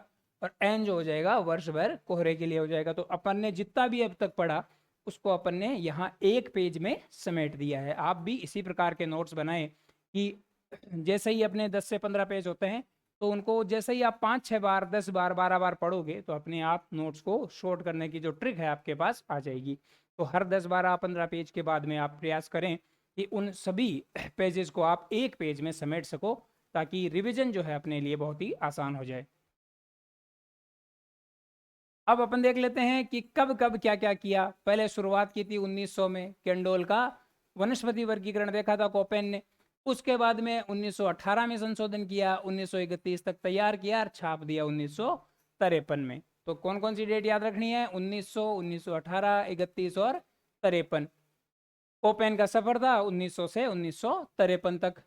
Speaker 1: और एन जो हो जाएगा वर्ष भर कोहरे के लिए हो जाएगा। तो अपन ने जितना भी अब तक पढ़ा उसको अपन ने यहाँ एक पेज में समेट दिया है। आप भी इसी प्रकार के नोट्स बनाएं कि जैसे ही अपने 10 से 15 पेज होते हैं तो उनको जैसे ही आप 5-6 बार 10 बार 12 बार पढ़ोगे तो अपने आप नोट्स को शॉर्ट करने की जो ट्रिक है आपके पास आ जाएगी। तो हर 10-12-15 पेज के बाद में आप प्रयास करें कि उन सभी पेजेस को आप एक पेज में समेट सको, ताकि रिवीजन जो है अपने लिए बहुत ही आसान हो जाए। अब अपन देख लेते हैं कि कब कब क्या क्या किया। पहले शुरुआत की थी 1900 में, कैंडोल का वनस्पति वर्गीकरण देखा था कोपेन ने। उसके बाद में 1918 में संशोधन किया, 1931 तक तैयार किया और छाप दिया 1953 में। तो कौन कौन सी डेट याद रखनी है, 1900, 1918, 31 और 53। कोपेन का सफर था 1900 से 1953 तक।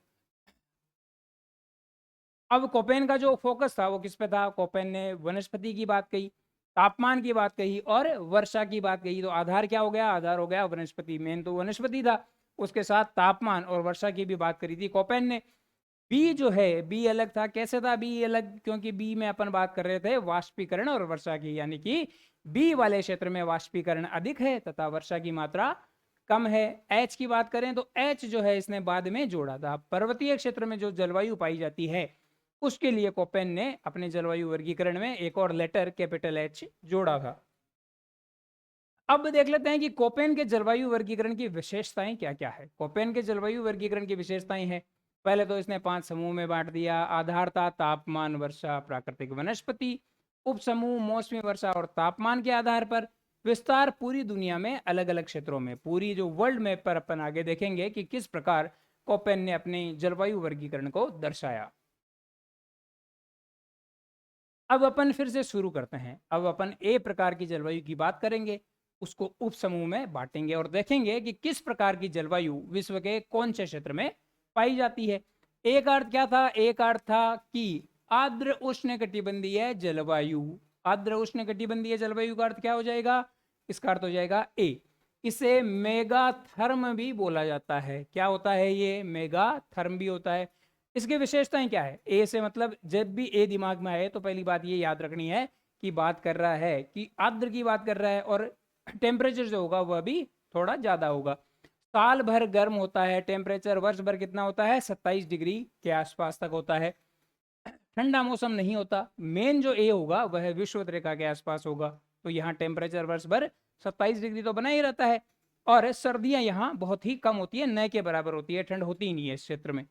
Speaker 1: अब कोपेन का जो फोकस था वो किस पे था, कोपेन ने वनस्पति की बात कही, तापमान की बात कही और वर्षा की बात कही। तो आधार क्या हो गया, आधार हो गया वनस्पति, मेन तो वनस्पति था, उसके साथ तापमान और वर्षा की भी बात करी थी कोपेन ने। बी जो है, बी अलग था, कैसे था बी अलग, क्योंकि बी में अपन बात कर रहे थे वाष्पीकरण और वर्षा की, यानी कि बी वाले क्षेत्र में वाष्पीकरण अधिक है तथा वर्षा की मात्रा कम है। एच की बात करें तो एच जो है इसने बाद में जोड़ा था। पर्वतीय क्षेत्र में जो जलवायु पाई जाती है उसके लिए कोपेन ने अपने जलवायु वर्गीकरण में एक और लेटर कैपिटल एच जोड़ा था। अब देख लेते हैं कि कोपेन के जलवायु वर्गीकरण की विशेषताएं क्या क्या है। कोपेन के जलवायु वर्गीकरण की विशेषताएं हैं, पहले तो इसने 5 समूह में बांट दिया। आधार था तापमान, वर्षा, प्राकृतिक वनस्पति। उप समूह मौसमी वर्षा और तापमान के आधार पर। विस्तार पूरी दुनिया में अलग अलग क्षेत्रों में। पूरी जो वर्ल्ड मैप पर अपन आगे देखेंगे कि किस प्रकार कोपेन ने अपने जलवायु वर्गीकरण को दर्शाया। अब अपन फिर से शुरू करते हैं। अब अपन ए प्रकार की जलवायु की बात करेंगे, उसको उप समूह में बांटेंगे और देखेंगे कि किस प्रकार की जलवायु विश्व के कौन से क्षेत्र में पाई जाती है। एक अर्थ क्या था? एक अर्थ था कि आर्द्र उष्णकटिबंधीय जलवायु। आर्द्र उष्णकटिबंधीय जलवायु का अर्थ क्या हो जाएगा? इसका अर्थ हो जाएगा ए। इसे मेगाथर्म भी बोला जाता है। क्या होता है ये? मेगाथर्म भी होता है। इसकी विशेषताएं क्या है? ए से मतलब जब भी ए दिमाग में आए तो पहली बात ये याद रखनी है कि बात कर रहा है कि आर्द्र की बात कर रहा है और टेम्परेचर जो होगा वह भी थोड़ा ज्यादा होगा। साल भर गर्म होता है। टेम्परेचर वर्ष भर कितना होता है? 27 डिग्री के आसपास तक होता है। ठंडा मौसम नहीं होता। मेन जो ए होगा वह विषुवत रेखा के आसपास होगा, तो यहाँ टेम्परेचर वर्ष भर 27 डिग्री तो बना ही रहता है। और सर्दियां यहाँ बहुत ही कम होती है, न के बराबर होती है, ठंड होती ही नहीं है इस क्षेत्र में।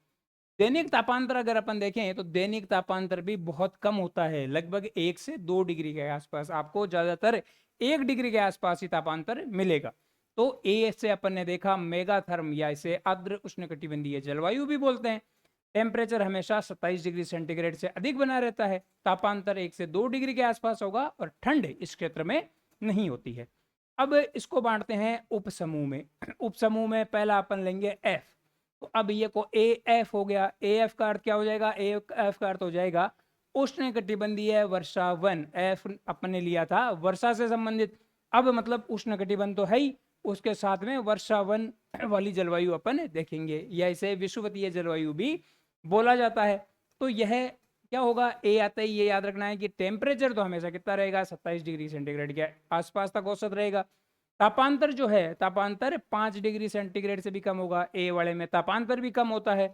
Speaker 1: दैनिक तापांतर अगर अपन देखें तो दैनिक तापांतर भी बहुत कम होता है, लगभग 1 से 2 डिग्री के आसपास। आपको ज्यादातर 1 डिग्री के आसपास ही तापांतर मिलेगा। तो ए से अपन ने देखा मेगाथर्म, या इसे आर्द्र उष्णकटिबंधीय जलवायु भी बोलते हैं। टेम्परेचर हमेशा 27 डिग्री सेंटीग्रेड से अधिक बना रहता है। तापांतर 1 से 2 डिग्री के आसपास होगा और ठंड इस क्षेत्र में नहीं होती है। अब इसको बांटते हैं उप समूह में। उप समूह में पहला अपन लेंगे एफ। तो अब ये को ए एफ हो गया। ए एफ का अर्थ क्या हो जाएगा? ए एफ का अर्थ हो जाएगा उष्णकटिबंधीय वर्षा वन। एफ अपन ने लिया था वर्षा से संबंधित, अब मतलब उष्णकटिबंध तो है ही, उसके साथ में वर्षा वन वाली जलवायु अपन देखेंगे, या इसे विषुवतीय जलवायु भी बोला जाता है। तो यह क्या होगा? ए आता ही ये याद रखना है कि टेम्परेचर तो हमेशा कितना रहेगा? 27 डिग्री सेंटीग्रेड के आसपास तक औसत रहेगा। तापांतर जो है, तापांतर 5 डिग्री सेंटीग्रेड से भी कम होगा। ए वाले में तापांतर भी कम होता है।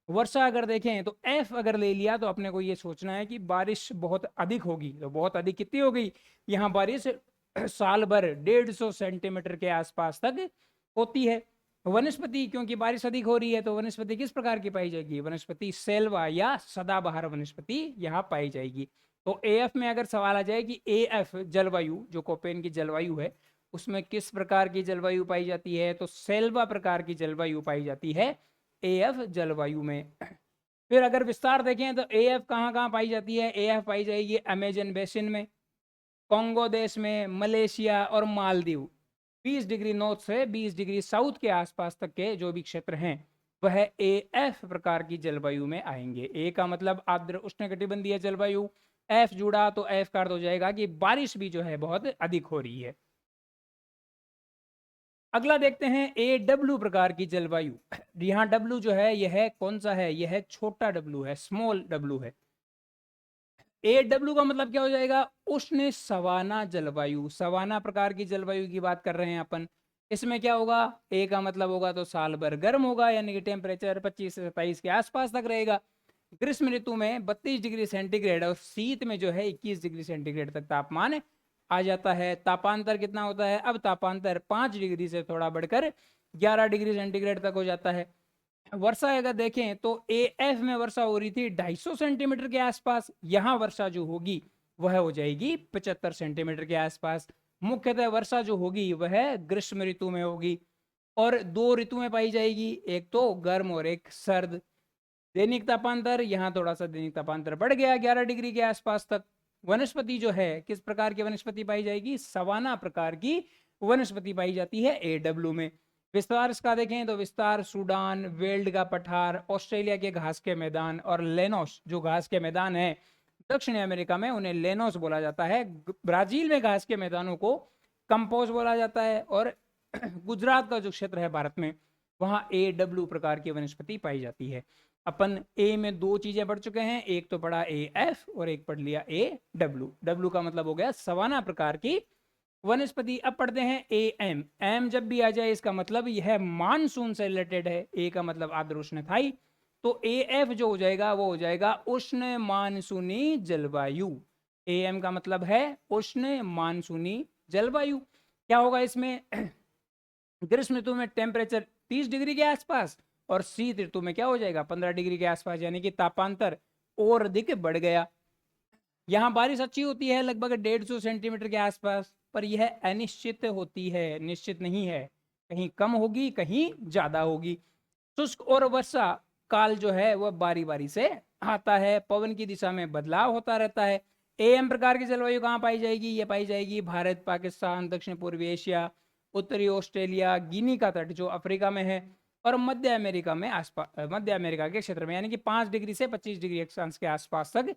Speaker 1: वर्षा अगर देखें तो एफ अगर ले लिया तो अपने को ये सोचना है कि बारिश बहुत अधिक होगी। तो बहुत अधिक कितनी हो गई? यहाँ बारिश साल भर 150 सेंटीमीटर के आसपास तक होती है। वनस्पति, क्योंकि बारिश अधिक हो रही है तो वनस्पति किस प्रकार की पाई जाएगी? वनस्पति सेल्वा या सदाबहार वनस्पति यहाँ पाई जाएगी। तो एएफ में अगर सवाल आ जाए कि एएफ जलवायु जो कोपेन की जलवायु है उसमें किस प्रकार की जलवायु पाई जाती है, तो सेल्वा प्रकार की जलवायु पाई जाती है एएफ जलवायु में। फिर अगर विस्तार देखें तो एएफ कहाँ कहाँ पाई जाती है? एएफ पाई जाएगी अमेजन बेसिन में, कोंगो देश में, मलेशिया और मालदीव। 20 डिग्री नॉर्थ से 20 डिग्री साउथ के आसपास तक के जो भी क्षेत्र हैं वह एएफ प्रकार की जलवायु में आएंगे। ए का मतलब आर्द्र उष्णकटिबंधीय जलवायु, एफ जुड़ा तो एफ का अर्थ हो जाएगा कि बारिश भी जो है बहुत अधिक हो रही है। अगला देखते हैं ए डब्ल्यू प्रकार की जलवायु। यहाँ डब्ल्यू जो है यह कौन सा है? यह छोटा डब्ल्यू है, स्मॉल डब्ल्यू है। ए डब्ल्यू का मतलब क्या हो जाएगा? उष्ण सवाना जलवायु। सवाना प्रकार की जलवायु की बात कर रहे हैं अपन। इसमें क्या होगा? ए का मतलब होगा तो साल भर गर्म होगा, यानी कि टेम्परेचर 25 से 27 के आसपास तक रहेगा। ग्रीष्म ऋतु में 32 डिग्री सेंटीग्रेड और शीत में जो है 21 डिग्री सेंटीग्रेड तक तापमान आ जाता है। तापांतर कितना होता है? अब तापांतर 5 डिग्री से थोड़ा बढ़कर 11 डिग्री सेंटीग्रेड तक हो जाता है। वर्षा अगर देखें तो एएफ में वर्षा हो रही थी 250 सेंटीमीटर के आसपास, यहाँ वर्षा जो होगी वह हो जाएगी 75 सेंटीमीटर के आसपास। मुख्यतः वर्षा जो होगी वह ग्रीष्म ऋतु में होगी और 2 ऋतु में पाई जाएगी, एक तो गर्म और एक सर्द। दैनिक तापांतर, यहाँ थोड़ा सा दैनिक तापांतर बढ़ गया 11 डिग्री के आसपास तक। वनस्पति जो है किस प्रकार की वनस्पति पाई जाएगी? सवाना प्रकार की वनस्पति पाई जाती है एडब्ल्यू में। विस्तार इसका देखें तो विस्तार सूडान, वेल्ड का पठार, ऑस्ट्रेलिया के घास के मैदान और लेनोस जो घास के मैदान है दक्षिण अमेरिका में उन्हें लेनोस बोला जाता है। ब्राजील में घास के मैदानों को कंपोज बोला जाता है और गुजरात का जो क्षेत्र है भारत में वहाँ एडब्ल्यू प्रकार की वनस्पति पाई जाती है। अपन ए में 2 चीजें पढ़ चुके हैं, एक तो पढ़ा ए एफ और एक पढ़ लिया ए डब्ल्यू। डब्ल्यू का मतलब हो गया सवाना प्रकार की वनस्पति। अब पढ़ते हैं ए एम। एम जब भी आ जाए इसका मतलब यह मानसून से रिलेटेड है। ए का मतलब आर्द्र उष्णस्थायी, तो ए एफ जो हो जाएगा वो हो जाएगा उष्ण मानसूनी जलवायु। ए एम का मतलब है उष्ण मानसूनी जलवायु। क्या होगा इसमें? ग्रीष्म ऋतु में टेम्परेचर 30 डिग्री के आसपास, और शीत ऋतु में क्या हो जाएगा 15 डिग्री के आसपास, यानी कि तापांतर और अधिक बढ़ गया। यहाँ बारिश अच्छी होती है लगभग 150 सेंटीमीटर के आसपास, पर यह अनिश्चित होती है, निश्चित नहीं है, कहीं कम होगी कहीं ज्यादा होगी। शुष्क और वर्षा काल जो है वह बारी बारी से आता है। पवन की दिशा में बदलाव होता रहता है। एम प्रकार की जलवायु कहाँ पाई जाएगी? ये पाई जाएगी भारत, पाकिस्तान, दक्षिण पूर्वी एशिया, उत्तरी ऑस्ट्रेलिया, गिनी का तट जो अफ्रीका में है, और मध्य अमेरिका में आसपास, मध्य अमेरिका के क्षेत्र में, यानी कि 5 डिग्री से 25 डिग्री अक्षांश के आसपास तक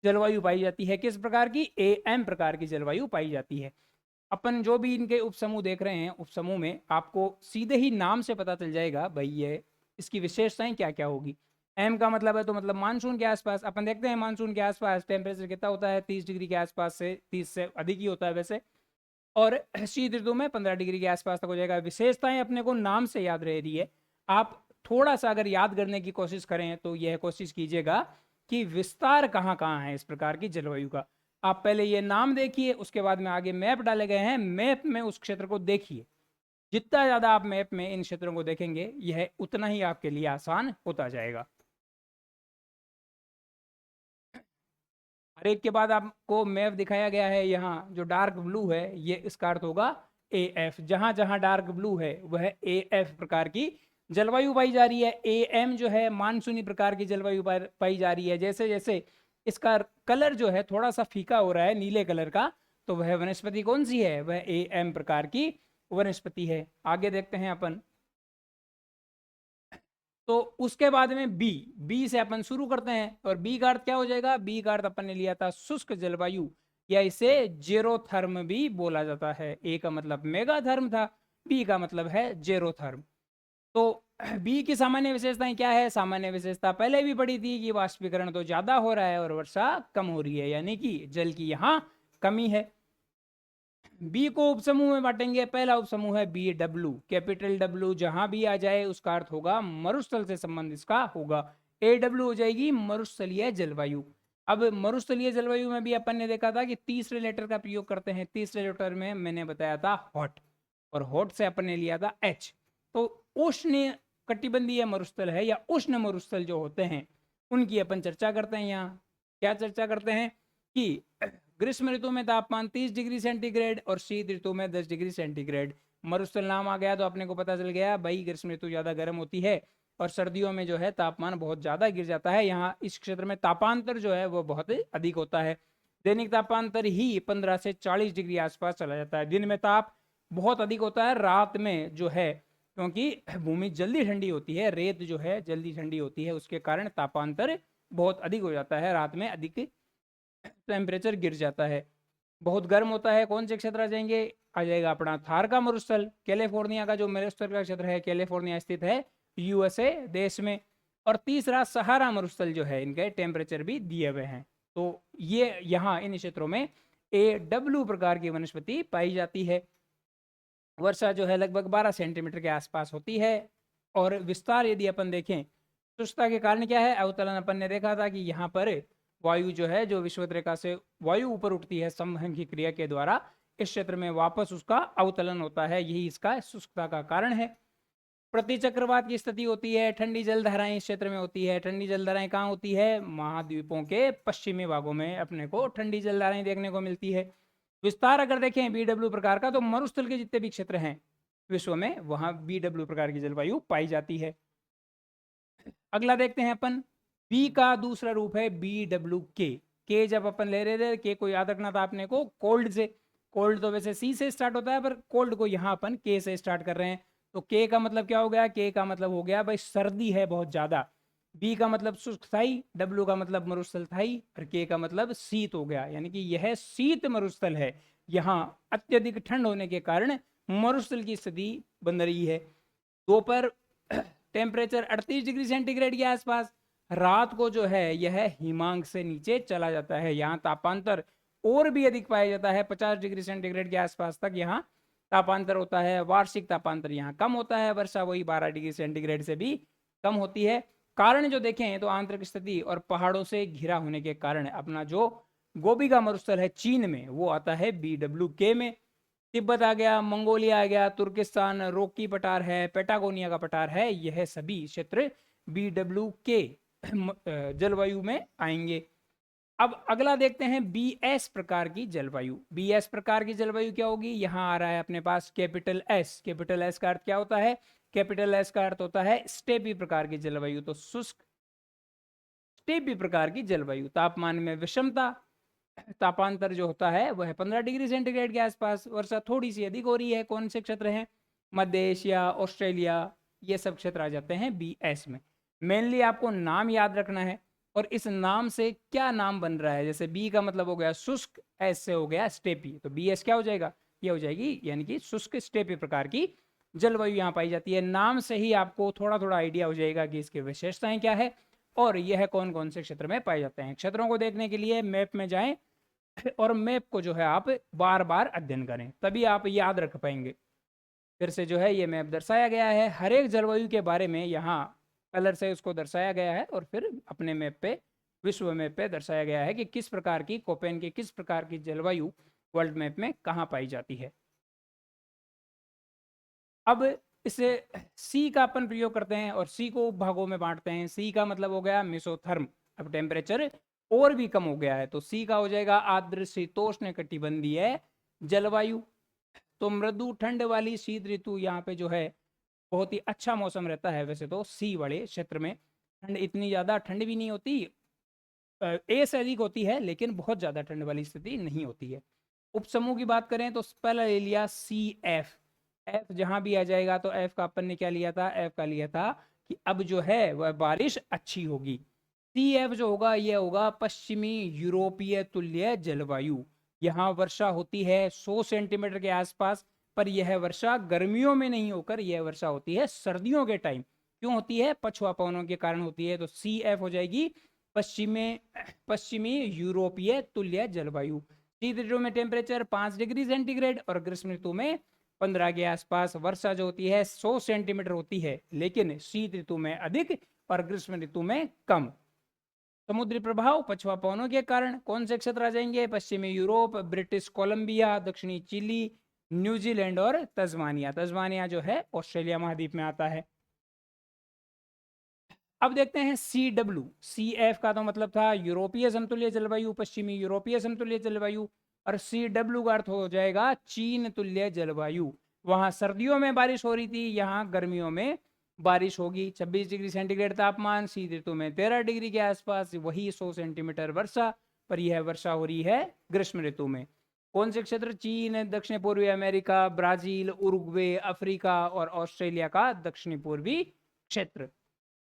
Speaker 1: जलवायु पाई जाती है। किस प्रकार की? ए एम प्रकार की जलवायु पाई जाती है। अपन जो भी इनके उपसमूह देख रहे हैं, उपसमूह में आपको सीधे ही नाम से पता चल जाएगा भाई ये इसकी विशेषताएं क्या क्या होगी। एम का मतलब है तो मतलब मानसून के आसपास। अपन देखते हैं मानसून के आसपास टेम्परेचर कितना होता है, 30 डिग्री के आसपास से 30 से अधिक ही होता है वैसे, और शीत ऋतु में 15 डिग्री के आसपास तक हो जाएगा। विशेषताएं अपने को नाम से याद रह रही है। आप थोड़ा सा अगर याद करने की कोशिश करें तो यह कोशिश कीजिएगा कि विस्तार कहाँ कहाँ है इस प्रकार की जलवायु का। आप पहले ये नाम देखिए, उसके बाद में आगे मैप डाले गए हैं, मैप में उस क्षेत्र को देखिए। जितना ज्यादा आप मैप में इन क्षेत्रों को देखेंगे यह उतना ही आपके लिए आसान होता जाएगा। हर एक के बाद आपको मैप दिखाया गया है। यहाँ जो डार्क ब्लू है ये इसका अर्थ होगा ए एफ। जहां जहां डार्क ब्लू है वह ए एफ प्रकार की जलवायु पाई जा रही है। ए एम जो है मानसूनी प्रकार की जलवायु पाई जा रही है। जैसे जैसे इसका कलर जो है थोड़ा सा फीका हो रहा है नीले कलर का, तो वह वनस्पति कौन सी है? वह ए एम प्रकार की वनस्पति है। आगे देखते हैं अपन। तो उसके बाद में बी, बी से अपन शुरू करते हैं, और बी का अर्थ क्या हो जाएगा? बी का अर्थ अपन ने लिया था शुष्क जलवायु, या इसे जेरोथर्म भी बोला जाता है। ए का मतलब मेगाथर्म था, बी का मतलब है जेरोथर्म। तो बी की सामान्य विशेषताएं क्या है? सामान्य विशेषता पहले भी पढ़ी थी कि वाष्पीकरण तो ज्यादा हो रहा है और वर्षा कम हो रही है, यानी कि जल की यहाँ कमी है। बी को उपसमूह में बांटेंगे। पहला उपसमूह है बी डब्ल्यू, कैपिटल डब्ल्यू जहां भी आ जाए उसका अर्थ होगा मरुस्थल से संबंध इसका होगा। ए डब्ल्यू हो जाएगी मरुस्थलीय जलवायु। अब मरुस्थलीय जलवायु में भी अपन ने देखा था कि तीसरे लेटर का प्रयोग करते हैं। तीसरे लेटर में मैंने बताया था हॉट, और हॉट से अपन ने लिया था एच। तो उष्ण कटिबंधीय मरुस्थल है या उष्ण मरुस्थल जो होते हैं उनकी अपन चर्चा करते हैं। यहाँ क्या चर्चा करते हैं कि ग्रीष्म ऋतु में तापमान 30 डिग्री सेंटीग्रेड और शीत ऋतु में 10 डिग्री सेंटीग्रेड। मरुस्थल नाम आ गया तो अपने को पता चल गया भाई ग्रीष्म ऋतु ज्यादा गर्म होती है और सर्दियों में जो है तापमान बहुत ज्यादा गिर जाता है। यहाँ इस क्षेत्र में तापांतर जो है वो बहुत अधिक होता है। दैनिक तापांतर ही 15 से 40 डिग्री आसपास चला जाता है। दिन में ताप बहुत अधिक होता है, रात में जो है क्योंकि भूमि जल्दी ठंडी होती है, रेत जो है जल्दी ठंडी होती है, उसके कारण तापांतर बहुत अधिक हो जाता है, रात में अधिक टेम्परेचर गिर जाता है। बहुत गर्म होता है, कौन से क्षेत्र आ जाएंगे? आ जाएगा अपना थार का मरुस्थल। कैलिफोर्निया का जो मरुस्थल का क्षेत्र है, कैलिफोर्निया स्थित है यूएसए देश में। और तीसरा सहारा मरुस्थल जो है, इनके टेम्परेचर भी दिए हुए हैं। तो ये यहाँ इन क्षेत्रों में ए डब्ल्यू प्रकार की वनस्पति पाई जाती है। वर्षा जो है लगभग 12 सेंटीमीटर के आसपास होती है। और विस्तार यदि अपन देखें, शुष्कता के कारण क्या है? अवतलन अपन ने देखा था कि यहाँ पर वायु जो है जो विषुवत रेखा से वायु ऊपर उठती है संवहन की क्रिया के द्वारा, इस क्षेत्र में वापस उसका अवतलन होता है, यही इसका शुष्कता का कारण है। प्रति चक्रवात की स्थिति होती है। ठंडी जलधाराएं इस क्षेत्र में होती है। ठंडी जलधाराएं कहाँ होती है? महाद्वीपों के पश्चिमी भागों में अपने को ठंडी जलधाराएं देखने को मिलती है। विस्तार अगर देखें बीडब्ल्यू प्रकार का, तो मरुस्थल के जितने भी क्षेत्र हैं विश्व में वहां बीडब्ल्यू प्रकार की जलवायु पाई जाती है। अगला देखते हैं अपन, बी का दूसरा रूप है बी डब्ल्यू के। के जब अपन ले रहे थे, के को याद रखना था अपने को कोल्ड से। कोल्ड तो वैसे सी से स्टार्ट होता है, पर कोल्ड को यहाँ अपन के से स्टार्ट कर रहे हैं। तो के का मतलब क्या हो गया? के का मतलब हो गया भाई सर्दी है बहुत ज्यादा। बी का मतलब शुष्कस्थायी, डब्ल्यू का मतलब मरुस्थलस्थायी, और के का मतलब शीत हो गया, यानी कि यह शीत मरुस्थल है। यहाँ अत्यधिक ठंड होने के कारण मरुस्थल की स्थिति बन रही है। दोपहर टेम्परेचर 38 डिग्री सेंटीग्रेड के आसपास। रात को जो है यह हिमांक से नीचे चला जाता है। यहाँ तापांतर और भी अधिक पाया जाता है। 50 डिग्री सेंटीग्रेड के आसपास तक यहाँ तापांतर होता है। वार्षिक तापांतर यहाँ कम होता है। वर्षा वही 12 डिग्री सेंटीग्रेड से भी कम होती है। कारण जो देखें तो आंतरिक स्थिति और पहाड़ों से घिरा होने के कारण अपना जो गोबी का मरुस्थल है चीन में, वो आता है BWK में। तिब्बत आ गया, मंगोलिया आ गया, तुर्किस्तान, रोकी पठार है, पेटागोनिया का पठार है, यह सभी क्षेत्र BWK जलवायु में आएंगे। अब अगला देखते हैं BS प्रकार की जलवायु। BS प्रकार की जलवायु क्या होगी? यहां आ रहा है अपने पास कैपिटल S। कैपिटल S का अर्थ क्या होता है? कैपिटल S का अर्थ होता है स्टेपी प्रकार की जलवायु। तो शुष्क स्टेपी प्रकार की जलवायु, तापमान में विषमता, तापांतर जो होता है वह 15 डिग्री सेंटीग्रेड के आसपास, वर्षा थोड़ी सी अधिक हो रही है। कौन से क्षेत्र हैं? मध्य एशिया, ऑस्ट्रेलिया, ये सब क्षेत्र आ जाते हैं BS में। मेनली आपको नाम याद रखना है और इस नाम से क्या नाम बन रहा है। जैसे B का मतलब हो गया शुष्क, S से हो गया स्टेपी, तो BS क्या हो जाएगा? ये हो जाएगी यानी कि शुष्क स्टेपी प्रकार की जलवायु यहाँ पाई जाती है। नाम से ही आपको थोड़ा थोड़ा आइडिया हो जाएगा कि इसकी विशेषताएं क्या है और यह कौन कौन से क्षेत्र में पाए जाते हैं। क्षेत्रों को देखने के लिए मैप में जाएं और मैप को जो है आप बार बार अध्ययन करें, तभी आप याद रख पाएंगे। फिर से जो है ये मैप दर्शाया गया है, हर एक जलवायु के बारे में यहाँ कलर से उसको दर्शाया गया है और फिर अपने मैप पे, विश्व मैप पे दर्शाया गया है कि किस प्रकार की कोपेन की किस प्रकार की जलवायु वर्ल्ड मैप में कहाँ पाई जाती है। अब इसे सी का अपन प्रयोग करते हैं और सी को भागों में बांटते हैं। सी का मतलब हो गया मेसोथर्म, अब टेम्परेचर और भी कम हो गया है तो सी का हो जाएगा आर्द्र शीतोष्ण कटिबंधीय जलवायु। तो मृदु ठंड वाली शीत ऋतु यहाँ पे जो है बहुत ही अच्छा मौसम रहता है। वैसे तो सी वाले क्षेत्र में ठंड इतनी ज़्यादा ठंड भी नहीं होती, ए से अधिक होती है लेकिन बहुत ज़्यादा ठंड वाली स्थिति नहीं होती है। उपसमूह की बात करें तो पहला ले लिया CF। एफ जहां भी आ जाएगा तो एफ का अपन ने क्या लिया था? एफ का लिया था कि अब जो है वह बारिश अच्छी होगी। CF जो होगा यह होगा पश्चिमी यूरोपीय तुल्य जलवायु। यहाँ वर्षा होती है 100 सेंटीमीटर के आसपास, पर यह वर्षा गर्मियों में नहीं होकर यह वर्षा होती है सर्दियों के टाइम। क्यों होती है? पछुआ पवनों के कारण होती है। तो CF हो जाएगी पश्चिमी यूरोपीय तुल्य जलवायु। शीत ऋतु में टेम्परेचर 5 डिग्री सेंटीग्रेड और ग्रीष्म ऋतु में 15 के आसपास। वर्षा जो होती है 100 सेंटीमीटर होती है लेकिन शीत ऋतु में अधिक और ग्रीष्म ऋतु में कम। समुद्री प्रभाव पछुआ पवनों के कारण कौन से क्षेत्र आ जाएंगे? पश्चिमी यूरोप, ब्रिटिश कोलंबिया, दक्षिणी चिली, न्यूजीलैंड और तस्मानिया। तस्मानिया जो है ऑस्ट्रेलिया महाद्वीप में आता है। अब देखते हैं CW। CF का तो मतलब था यूरोपीय समतुल्य जलवायु, पश्चिमी यूरोपीय समतुल्य जलवायु, और CW का अर्थ हो जाएगा चीन तुल्य जलवायु। वहां सर्दियों में बारिश हो रही थी, यहाँ गर्मियों में बारिश होगी। 26 डिग्री सेंटीग्रेड तापमान, शीत ऋतु में 13 डिग्री के आसपास, वही 100 सेंटीमीटर वर्षा, पर यह वर्षा हो रही है ग्रीष्म ऋतु में। कौन से क्षेत्र? चीन, दक्षिण पूर्वी अमेरिका, ब्राजील, उरुग्वे, अफ्रीका और ऑस्ट्रेलिया का दक्षिणी पूर्वी क्षेत्र।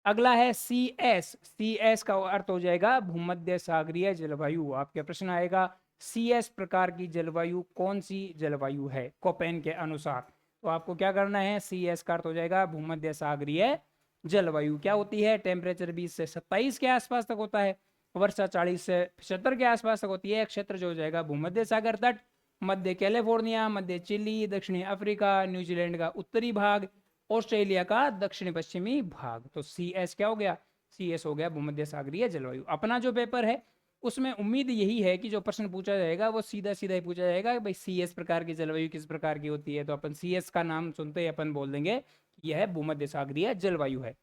Speaker 1: अगला है CS। CS का अर्थ हो जाएगा भूमध्य सागरीय जलवायु। आपके प्रश्न आएगा CS प्रकार की जलवायु कौन सी जलवायु है कोपेन के अनुसार? तो आपको क्या करना है? CS का अर्थ हो जाएगा भूमध्य सागरीय जलवायु। क्या होती है? टेम्परेचर 20 से 27 के आसपास तक होता है, वर्षा 40 से 75 के आसपास तक होती है। क्षेत्र जो हो जाएगा भूमध्य सागर तट, मध्य कैलिफोर्निया, मध्य चिली, दक्षिणी अफ्रीका, न्यूजीलैंड का उत्तरी भाग, ऑस्ट्रेलिया का दक्षिणी पश्चिमी भाग। तो CS क्या हो गया? CS हो गया भूमध्य सागरीय जलवायु। अपना जो पेपर है उसमें उम्मीद यही है कि जो प्रश्न पूछा जाएगा वो सीधा सीधा ही पूछा जाएगा कि भाई CS प्रकार की जलवायु किस प्रकार की होती है। तो अपन CS का नाम सुनते ही अपन बोल देंगे यह भूमध्य सागरीय जलवायु है।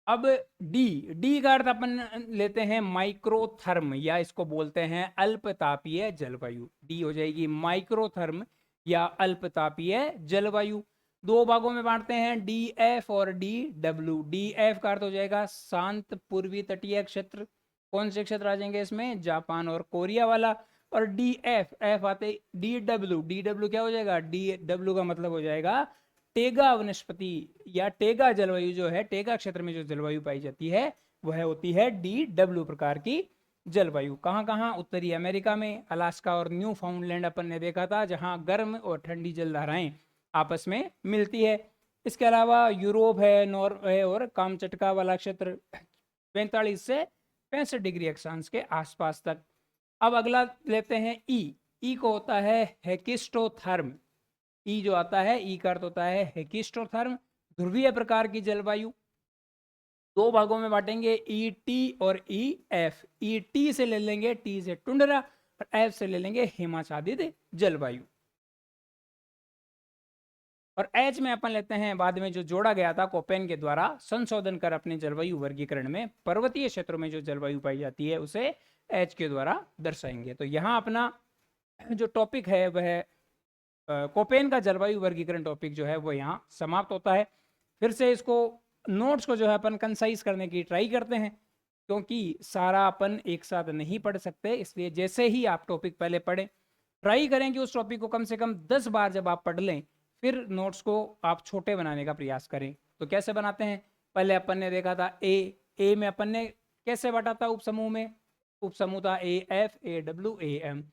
Speaker 1: अब डी का अर्थ अपन लेते हैं माइक्रोथर्म, या इसको बोलते हैं अल्पतापीय जलवायु। डी हो जाएगी माइक्रोथर्म या अल्पतापीय जलवायु। दो भागों में बांटते हैं, DF और DW। DF का अर्थ हो जाएगा शांत पूर्वी तटीय क्षेत्र। कौन से क्षेत्र आ जाएंगे इसमें? जापान और कोरिया वाला। और DF, F आते DW। DW क्या हो जाएगा? DW का मतलब हो जाएगा टेगा वनस्पति या टेगा जलवायु। जो है टेगा क्षेत्र में जो जलवायु पाई जाती है वह होती है DW प्रकार की जलवायु। कहाँ कहाँ? उत्तरी अमेरिका में, अलास्का और न्यू फाउंडलैंड अपन ने देखा था, जहाँ गर्म और ठंडी जलधाराएं आपस में मिलती है। इसके अलावा यूरोप है, नॉर्वे और कामचटका वाला क्षेत्र 45 से 65 डिग्री अक्षांश के आसपास तक। अब अगला लेते हैं ई को होता है हेकिस्टोथर्म। ई जो आता है, ई का अर्थ होता है हेकिस्टोथर्म, ध्रुवीय प्रकार की जलवायु। दो भागों में बांटेंगे, ई टी और ई एफ। ई टी से ले लेंगे, टी से टुंड्रा, और एफ से ले लेंगे हिमाच्छादित जलवायु। और एच में अपन लेते हैं बाद में जो जोड़ा गया था कोपेन के द्वारा संशोधन कर अपने जलवायु वर्गीकरण में, पर्वतीय क्षेत्रों में जो जलवायु पाई जाती है उसे एच के द्वारा दर्शाएंगे। तो यहाँ अपना जो टॉपिक है वह कोपेन का जलवायु वर्गीकरण टॉपिक जो है वो यहाँ समाप्त होता है। फिर से इसको नोट्स को जो है अपन कंसाइज करने की ट्राई करते हैं, क्योंकि सारा अपन एक साथ नहीं पढ़ सकते, इसलिए जैसे ही आप टॉपिक पहले पढ़ें, ट्राई करें कि उस टॉपिक को कम से कम 10 बार जब आप पढ़ लें, फिर नोट्स को आप छोटे बनाने का प्रयास करें। तो कैसे बनाते हैं, पहले अपन ने देखा था ए में अपन ने कैसे बांटा था उपसमूह में, उपसमूह था A F A W A M,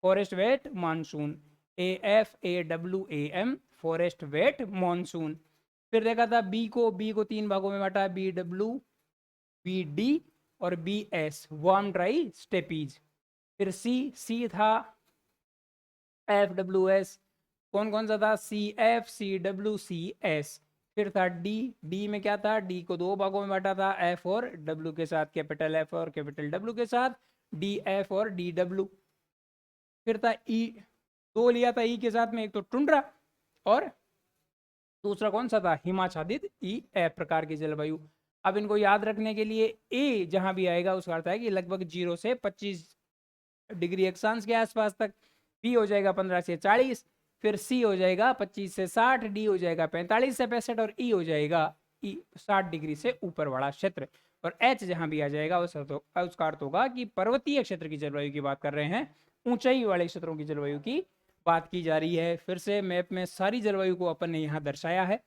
Speaker 1: forest wet monsoon, A F A W A M forest wet monsoon. फिर देखा था बी को 3 भागों में बांटा, बी डब्ल्यू, बी डी और B S, warm dry steppes. फिर सी था एफ डब्ल्यू एस, कौन कौन सा था, C F C W C S. फिर था डी में क्या था, डी को 2 भागों में बांटा था, एफ और डब्ल्यू के साथ, कैपिटल एफ और कैपिटल डब्ल्यू के साथ, डी एफ और डी डब्ल्यू। फिर था ई, 2 लिया था ई के साथ में, एक तो टुंड्रा और दूसरा कौन सा था, हिमाच्छादित ई एफ प्रकार की जलवायु। अब इनको याद रखने के लिए ए जहां भी आएगा उसका अर्थ है कि लगभग 0 से 25 डिग्री अक्षांश के आसपास तक, बी हो जाएगा 15 से 40, फिर सी हो जाएगा 25 से 60, डी हो जाएगा 45 से 65 और ई हो जाएगा 60 डिग्री से ऊपर वाला क्षेत्र। और एच जहां भी आ जाएगा उसका अर्थ होगा कि पर्वतीय क्षेत्र की जलवायु की बात कर रहे हैं, ऊंचाई वाले क्षेत्रों की जलवायु की बात की जा रही है। फिर से मैप में सारी जलवायु को अपन ने यहाँ दर्शाया है।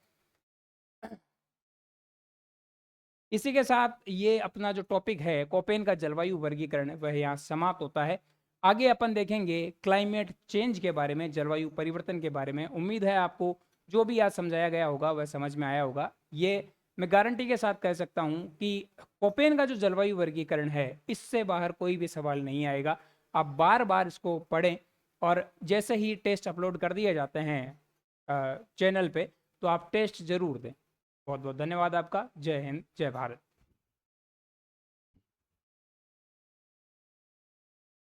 Speaker 1: इसी के साथ ये अपना जो टॉपिक है कोपेन का जलवायु वर्गीकरण वह यहाँ समाप्त होता है। आगे अपन देखेंगे क्लाइमेट चेंज के बारे में, जलवायु परिवर्तन के बारे में। उम्मीद है आपको जो भी आज समझाया गया होगा वह समझ में आया होगा। ये मैं गारंटी के साथ कह सकता हूँ कि कोपेन का जो जलवायु वर्गीकरण है इससे बाहर कोई भी सवाल नहीं आएगा। आप बार बार इसको पढ़ें, और जैसे ही टेस्ट अपलोड कर दिए जाते हैं चैनल पे, तो आप टेस्ट जरूर दें। बहुत बहुत धन्यवाद आपका। जय हिंद, जय भारत।